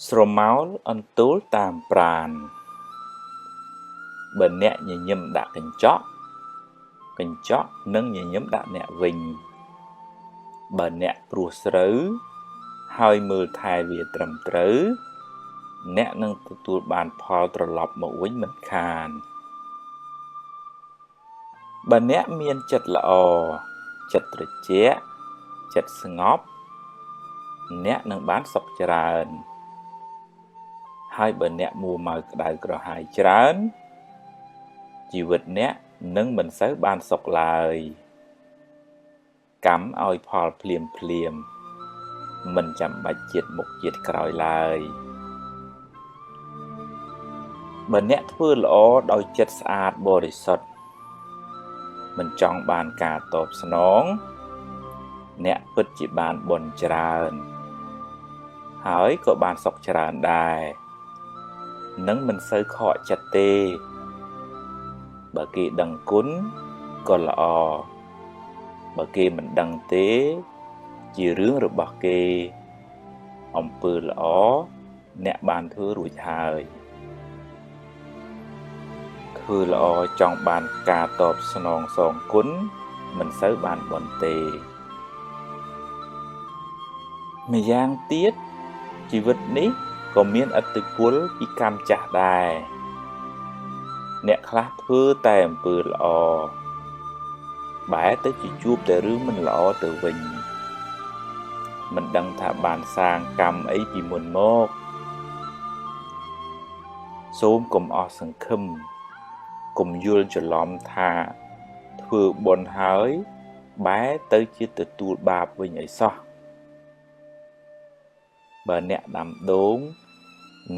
ស្រមោលអន្ទូលតាមប្រាណបើអ្នកញញឹមដាក់កញ្ចក់នឹងញញឹមដាក់អ្នកវិញបើអ្នកព្រោះស្រូវហើយមើលថែវាត្រឹមត្រូវអ្នកនឹងទទួលបានផលត្រឡប់មកវិញមិនខានបើអ្នកមានចិត្តល្អចិត្តត្រជាក់ចិត្តស្ងប់អ្នកនឹងបានសុខច្រើនហើយបើអ្នកមួម៉ៅក្តៅក្រហាយច្រើនជីវិតអ្នកនឹងមិនសូវបានសុខឡើយកម្មឲ្យផលភ្លាមមិនចាំបាច់ជាតិមុខជាតិក្រោយឡើយបើអ្នកធ្វើល្អដោយចិត្តស្អាតបរិសុទ្ធមិនចង់បានការតបស្នងអ្នកពិតជាបានបុណ្យច្រើនហើយក៏បានសុខច្រើនដែរនឹងមិនសូវខកចិត្តទេបើគេដឹងគុណក៏ល្អបើគេមិនដឹងទេជារឿងរបស់គេអំពើល្អអ្នកបានធ្វើរួចហើយធ្វើល្អចង់បានការតបស្នងសងគុណមិនសូវបានបុណ្យទេម្យ៉ាងទៀតជីវិតនេះក៏មានឥទ្ធិពលពីកម្មចាស់ដែរអ្នកខ្លះធ្វើតែអំពើល្អបែរទៅជាជួបតែរឿងមិនល្អទៅវិញមិនដឹងថាបានសាងកម្មអីពីមុនមកសូមកុំអស់សង្ឃឹមកុំយល់ច្រឡំថាធ្វើបុណ្យហើយបែរទៅជាទទួលបាបវិញអីសោះបើអ្នកដាំដូង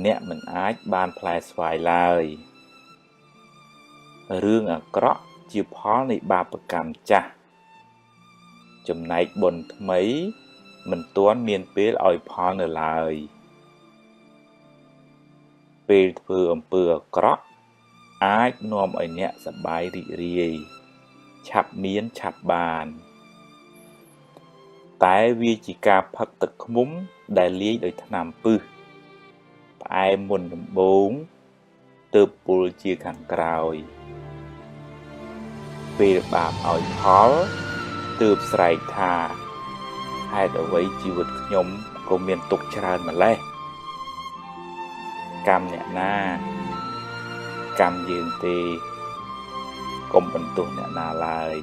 អ្នកមិនអាចបានផ្លែស្វាយឡើយរឿងអាក្រក់ជាផលនៃបាបកម្មចាស់ចំណែកបុណ្យថ្មីមិនទាន់មានពេលឲ្យផលនៅឡើយពេលធ្វើអំពើអាក្រក់អាចនាំឲ្យអ្នកសប្បាយរីករាយឆាប់មានឆាប់បានតែវាជាការផឹកទឹកឃ្មុំដែលលាយដោយថ្នាំពិសផ្អែមមុនដំបូងទើបពុលជាខាងក្រោយពេលបាបឲ្យផលទើបស្រែកថាហេតុអ្វីជីវិតខ្ញុំក៏មានទុក្ខច្រើនម្ល៉េះកម្មអ្នកណាកម្មយើងទេកុំបន្ទោសអ្នកណាឡើយ